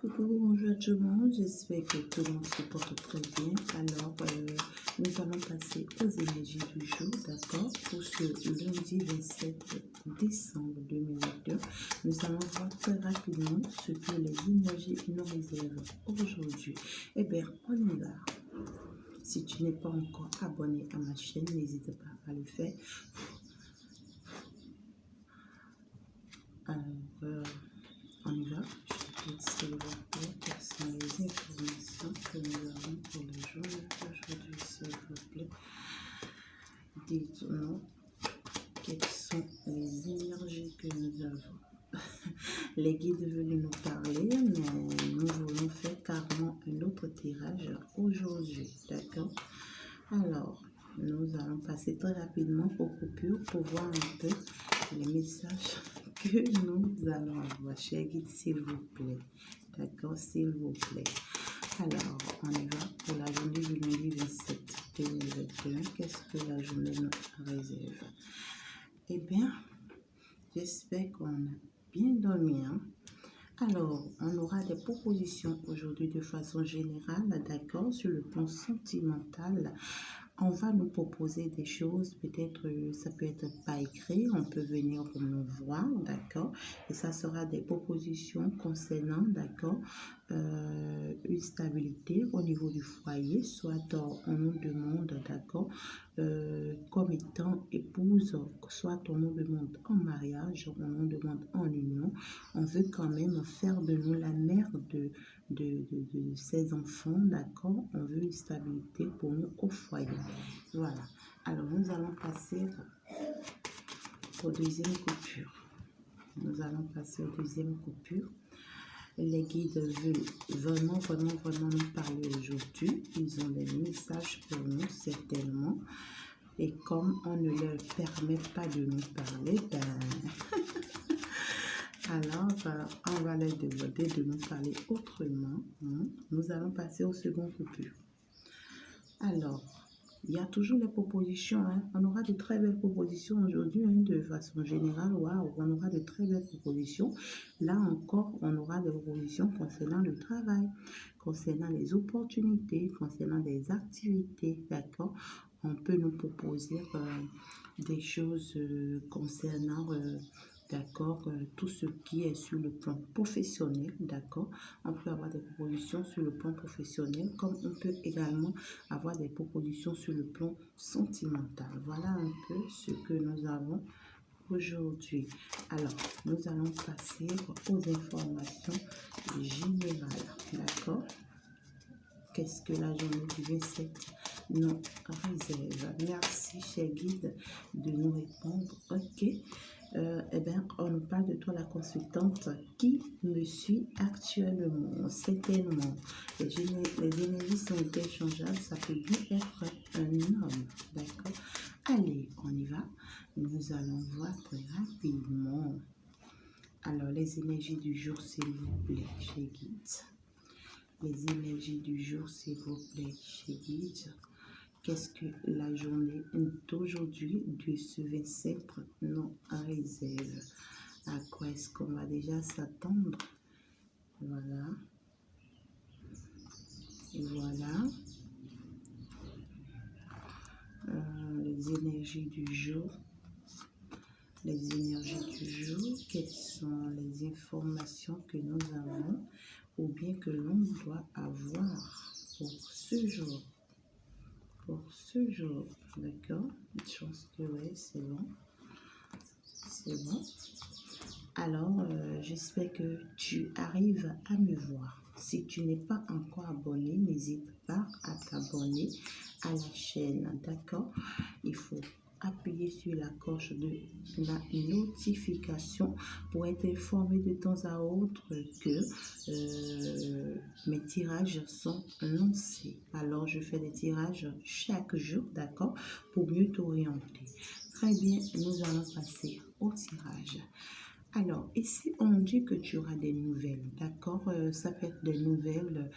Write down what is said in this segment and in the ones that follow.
Coucou, bonjour tout le monde, j'espère que tout le monde se porte très bien. Alors, nous allons passer aux énergies du jour, d'accord? Pour ce lundi 27 décembre 2022, nous allons voir très rapidement ce que les énergies nous réservent aujourd'hui. Eh bien, on y va. Si tu n'es pas encore abonné à ma chaîne, n'hésite pas à le faire. Alors, on y va. S'il vous plaît, quelles sont les informations que nous avons pour le jour d'aujourd'hui, s'il vous plaît? Dites-nous quelles sont les énergies que nous avons. Les guides veulent nous parler, mais nous voulons faire carrément un autre tirage aujourd'hui, d'accord? Alors, nous allons passer très rapidement aux coupures pour voir un peu les messages que nous allons avoir. Chers guides, s'il vous plaît. D'accord, s'il vous plaît. Alors, on y va pour la journée du lundi 27 2021. Qu'est-ce que la journée nous réserve? Eh bien, j'espère qu'on a bien dormi. Alors, on aura des propositions aujourd'hui de façon générale, d'accord, sur le plan sentimental. On va nous proposer des choses, peut-être ça peut être pas écrit, on peut venir pour nous voir, d'accord, et ça sera des propositions concernant, d'accord, une stabilité au niveau du foyer, soit on nous demande, d'accord, comme étant épouse, soit on nous demande en mariage, on nous demande en union, on veut quand même faire de nous la mère de ses enfants, d'accord, on veut une stabilité pour nous au foyer. Voilà, alors nous allons passer aux deuxième coupure. Nous allons passer aux deuxième coupure. Les guides veulent vraiment nous parler aujourd'hui. Ils ont des messages pour nous, certainement. Et comme on ne leur permet pas de nous parler, alors on va leur demander de nous parler autrement. Nous allons passer au second coupure. Alors, il y a toujours les propositions. On aura de très belles propositions aujourd'hui, de façon générale. Waouh, on aura de très belles propositions. Là encore, on aura des propositions concernant le travail, concernant les opportunités, concernant des activités, d'accord. On peut nous proposer des choses concernant, d'accord, tout ce qui est sur le plan professionnel, d'accord. On peut avoir des propositions sur le plan professionnel, comme on peut également avoir des propositions sur le plan sentimental. Voilà un peu ce que nous avons aujourd'hui. Alors, nous allons passer aux informations générales, d'accord. Qu'est-ce que la journée du 27 nous réserve? Merci, cher guide, de nous répondre. Ok. Eh bien, on nous parle de toi, la consultante qui me suit actuellement. Certainement, les énergies sont interchangeables. Ça peut bien être un homme. D'accord? Allez, on y va. Nous allons voir très rapidement. Alors, les énergies du jour, s'il vous plaît, chez guide. Les énergies du jour, s'il vous plaît, chez guide. Qu'est-ce que la journée d'aujourd'hui, de ce 27, nous réserve? À quoi est-ce qu'on va déjà s'attendre? Voilà. Voilà. Les énergies du jour. Les énergies du jour. Quelles sont les informations que nous avons ou bien que l'on doit avoir pour ce jour? Pour ce jour, d'accord? Je pense que oui, c'est bon. C'est bon. Alors, j'espère que tu arrives à me voir. Si tu n'es pas encore abonné, n'hésite pas à t'abonner à la chaîne, d'accord? Il faut appuyer sur la cloche de la notification pour être informé de temps à autre que mes tirages sont lancés. Alors, je fais des tirages chaque jour, d'accord? Pour mieux t'orienter. Très bien, nous allons passer au tirage. Alors, ici, on dit que tu auras des nouvelles, d'accord? Ça peut être des nouvelles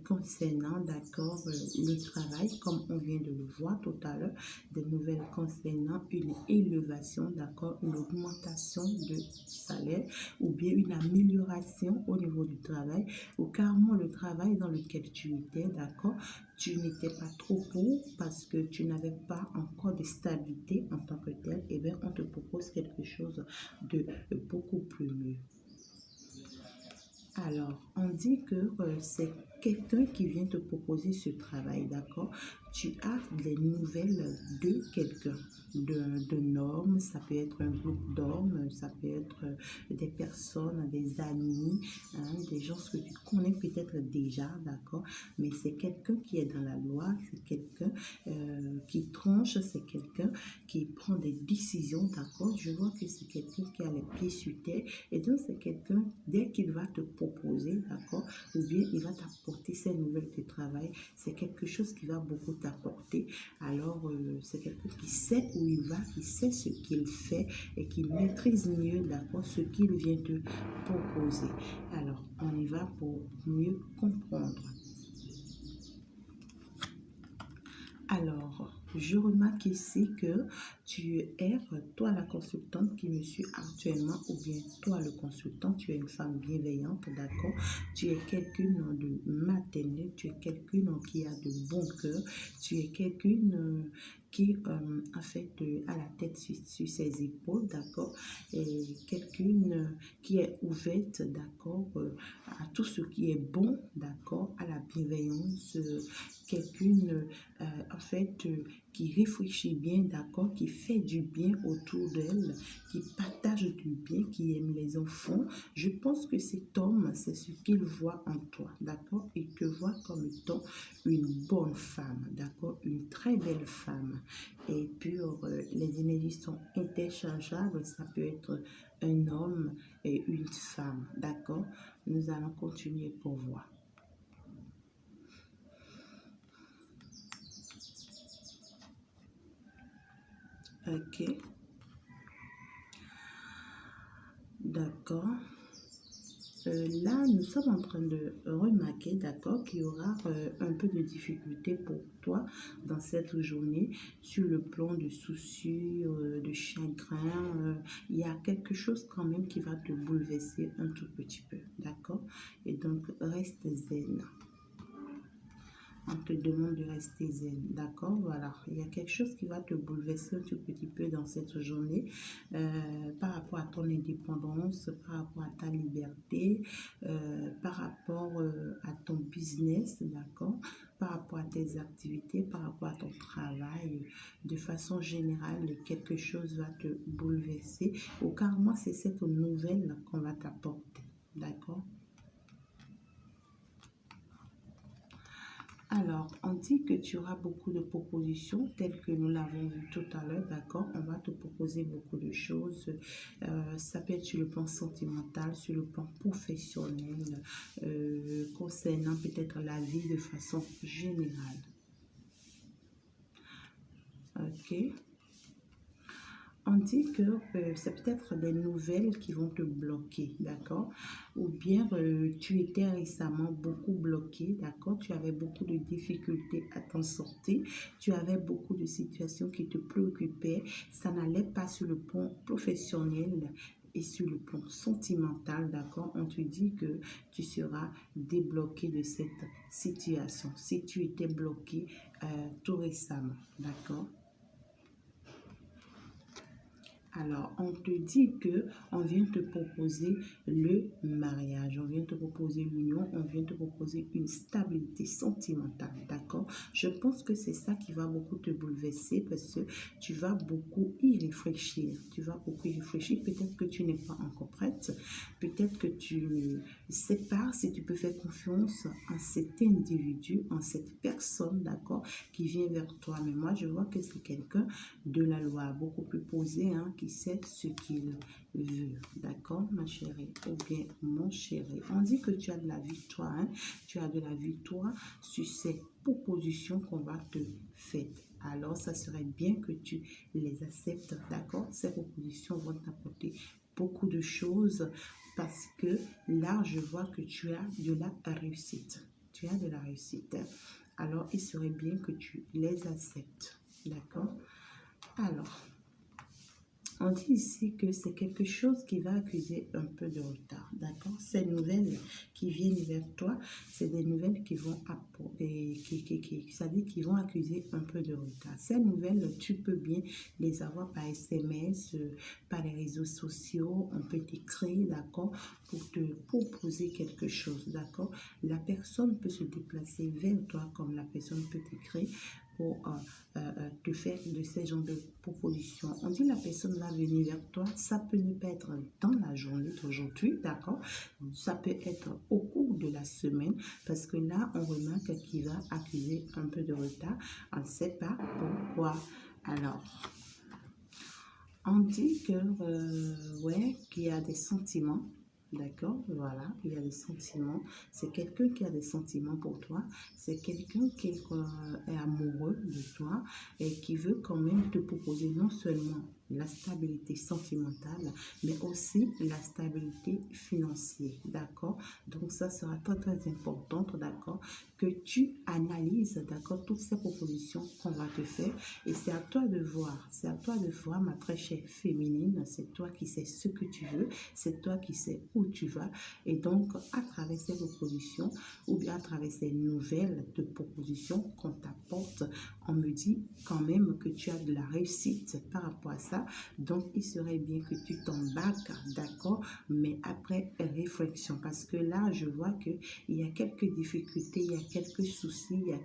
concernant, d'accord, le travail, comme on vient de le voir tout à l'heure, des nouvelles concernant une élévation, d'accord, une augmentation de salaire ou bien une amélioration au niveau du travail ou carrément le travail dans lequel tu étais, d'accord? Tu n'étais pas trop pour parce que tu n'avais pas encore de stabilité en tant que tel, et bien, on te propose quelque chose de beaucoup plus mieux. Alors, on dit que c'est quelqu'un qui vient te proposer ce travail, d'accord? Tu as des nouvelles de quelqu'un, d'un homme, ça peut être un groupe d'hommes, ça peut être des personnes, des amis, hein, des gens que tu connais peut-être déjà, d'accord? Mais c'est quelqu'un qui est dans la loi, c'est quelqu'un qui tranche, c'est quelqu'un qui prend des décisions, d'accord? Je vois que c'est quelqu'un qui a les pieds sur terre et donc, c'est quelqu'un, dès qu'il va te proposer, d'accord, ou bien il va t'apporter ces nouvelles de travail, c'est quelque chose qui va beaucoup t'apporter. Alors, c'est quelqu'un qui sait où il va, qui sait ce qu'il fait et qui maîtrise mieux, d'accord, ce qu'il vient te proposer. Alors, on y va pour mieux comprendre. Alors, je remarque ici que tu es, toi la consultante qui me suit actuellement, ou bien toi le consultant, tu es une femme bienveillante, d'accord? Tu es quelqu'un de maternel, tu es quelqu'un qui a de bon cœur, tu es quelqu'un qui, en fait, a la tête sur ses épaules, d'accord? Et quelqu'un qui est ouverte, d'accord, à tout ce qui est bon, d'accord, à la bienveillance, quelqu'un en fait, qui réfléchit bien, d'accord, qui fait du bien autour d'elle, qui partage du bien, qui aime les enfants. Je pense que cet homme, c'est ce qu'il voit en toi, d'accord? Il te voit comme étant une bonne femme, d'accord? Une très belle femme. Et puis, les énergies sont interchangeables, ça peut être un homme et une femme, d'accord? Nous allons continuer pour voir. Ok, d'accord. Là, nous sommes en train de remarquer, d'accord, qu'il y aura un peu de difficulté pour toi dans cette journée sur le plan de soucis, de chagrin. Il y a quelque chose quand même qui va te bouleverser un tout petit peu, d'accord? Et donc, reste zen. On te demande de rester zen, d'accord? Voilà, il y a quelque chose qui va te bouleverser un tout petit peu dans cette journée par rapport à ton indépendance, par rapport à ta liberté, par rapport à ton business, d'accord? Par rapport à tes activités, par rapport à ton travail. De façon générale, quelque chose va te bouleverser ou carrément c'est cette nouvelle qu'on va t'apporter, d'accord? Alors, on dit que tu auras beaucoup de propositions telles que nous l'avons vu tout à l'heure, d'accord? On va te proposer beaucoup de choses. Ça peut être sur le plan sentimental, sur le plan professionnel, concernant peut-être la vie de façon générale. Ok? On dit que c'est peut-être des nouvelles qui vont te bloquer, d'accord? Ou bien tu étais récemment beaucoup bloqué, d'accord? Tu avais beaucoup de difficultés à t'en sortir, tu avais beaucoup de situations qui te préoccupaient, ça n'allait pas sur le plan professionnel et sur le plan sentimental, d'accord? On te dit que tu seras débloqué de cette situation si tu étais bloqué tout récemment, d'accord? Alors, on te dit que on vient te proposer le mariage, on vient te proposer l'union, on vient te proposer une stabilité sentimentale, d'accord? Je pense que c'est ça qui va beaucoup te bouleverser parce que tu vas beaucoup y réfléchir. Tu vas beaucoup y réfléchir. Peut-être que tu n'es pas encore prête. Peut-être que tu ne sais pas si tu peux faire confiance en cet individu, en cette personne, d'accord, qui vient vers toi. Mais moi, je vois que c'est quelqu'un de la loi, beaucoup plus posé, hein, qui sait ce qu'il veut. D'accord, ma chérie, ou bien mon chéri. On dit que tu as de la victoire, hein, tu as de la victoire sur ces propositions qu'on va te faire. Alors, ça serait bien que tu les acceptes, d'accord? Ces propositions vont t'apporter beaucoup de choses parce que là, je vois que tu as de la réussite. Tu as de la réussite. Alors, il serait bien que tu les acceptes. D'accord? Alors, on dit ici que c'est quelque chose qui va accuser un peu de retard, d'accord? Ces nouvelles qui viennent vers toi, c'est des nouvelles qui vont c'est-à-dire qui vont accuser un peu de retard. Ces nouvelles, tu peux bien les avoir par SMS, par les réseaux sociaux, on peut t'écrire, d'accord, pour te proposer quelque chose, d'accord? La personne peut se déplacer vers toi comme la personne peut t'écrire pour te faire de ces genres de propositions. On dit la personne va venir vers toi, ça peut ne pas être dans la journée d'aujourd'hui, d'accord? Ça peut être au cours de la semaine, parce que là, on remarque qu'il va accuser un peu de retard. On ne sait pas pourquoi. Alors, on dit que, ouais, qu'il y a des sentiments. D'accord, voilà, il y a des sentiments. C'est quelqu'un qui a des sentiments pour toi. C'est quelqu'un qui est amoureux de toi et qui veut quand même te proposer non seulement la stabilité sentimentale, mais aussi la stabilité financière. D'accord, donc ça sera très très important, d'accord, que tu analyses, d'accord, toutes ces propositions qu'on va te faire. Et c'est à toi de voir. C'est à toi de voir, ma très chère féminine. C'est toi qui sais ce que tu veux. C'est toi qui sais où tu vas. Et donc, à travers ces propositions, ou bien à travers ces nouvelles de propositions qu'on t'apporte, on me dit quand même que tu as de la réussite par rapport à ça. Donc, il serait bien que tu t'embarques, d'accord, mais après réflexion. Parce que là, je vois qu'il y a quelques difficultés, il y a quelques soucis, il y a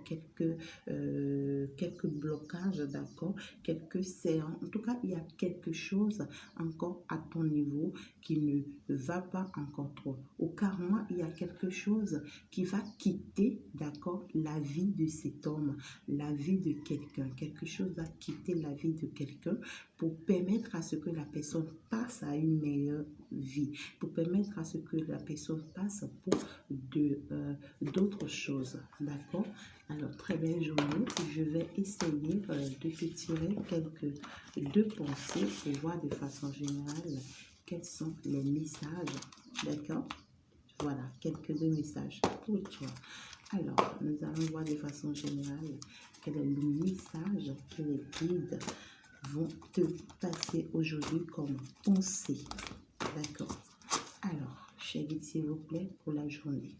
quelques blocages, d'accord, quelques séances. En tout cas, il y a quelque chose encore à ton niveau qui ne va pas encore trop. Au karma, il y a quelque chose qui va quitter, d'accord, la vie de cet homme, la vie de quelqu'un. Quelque chose va quitter la vie de quelqu'un pour permettre à ce que la personne passe à une meilleure vie, pour permettre à ce que la personne passe pour d'autres choses, d'accord? Alors, très belle journée. Je vais essayer de te tirer deux pensées pour voir de façon générale quels sont les messages, d'accord? Voilà, deux messages pour toi. Alors, nous allons voir de façon générale quel est le message que les guides vont te passer aujourd'hui comme pensée, d'accord? Alors, chérie, s'il vous plaît, pour la journée.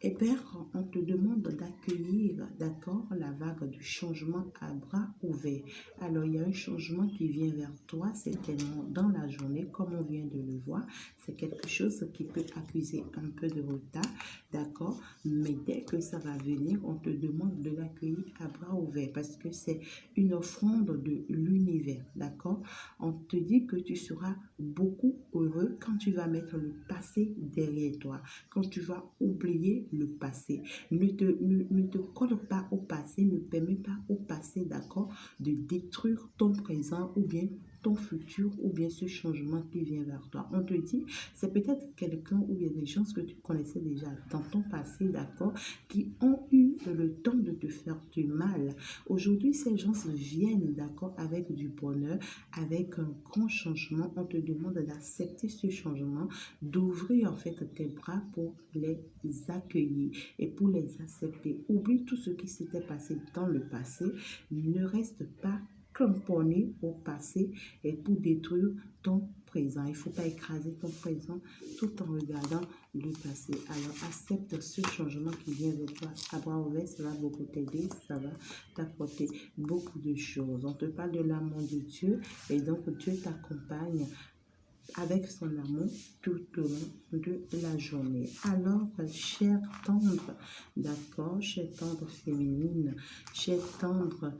Et Père, on te demande d'accueillir, d'accord, la vague du changement à bras ouverts. Alors, il y a un changement qui vient vers toi, certainement dans la journée, comme on vient de le voir. C'est quelque chose qui peut accuser un peu de retard, d'accord? Mais dès que ça va venir, on te demande de l'accueillir à bras ouverts parce que c'est une offrande de l'univers, d'accord? On te dit que tu seras beaucoup heureux quand tu vas mettre le passé derrière toi, quand tu vas oublier le passé. Ne te colle pas au passé, ne permets pas au passé, d'accord, de détruire ton présent ou bien ton futur ou bien ce changement qui vient vers toi. On te dit, c'est peut-être quelqu'un ou bien des gens que tu connaissais déjà dans ton passé, d'accord, qui ont eu le temps de te faire du mal. Aujourd'hui, ces gens viennent, d'accord, avec du bonheur, avec un grand changement. On te demande d'accepter ce changement, d'ouvrir en fait tes bras pour les accueillir et pour les accepter. Oublie tout ce qui s'était passé dans le passé. Ne reste pas cramponné au passé et pour détruire ton présent. Il ne faut pas écraser ton présent tout en regardant le passé. Alors, accepte ce changement qui vient de toi à bras ouverts. Ça va beaucoup t'aider, ça va t'apporter beaucoup de choses. On te parle de l'amour de Dieu et donc Dieu t'accompagne avec son amour tout au long de la journée. Alors, chère tendre, d'accord, chère tendre féminine, chère tendre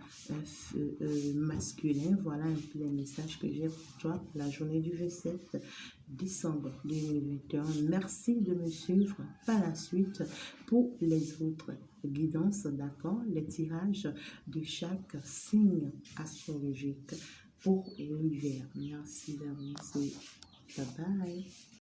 masculin, voilà un peu les messages que j'ai pour toi pour la journée du 27 décembre 2021. Merci de me suivre par la suite pour les autres guidances, d'accord, les tirages de chaque signe astrologique pour l'hiver. Merci, merci. Bye bye.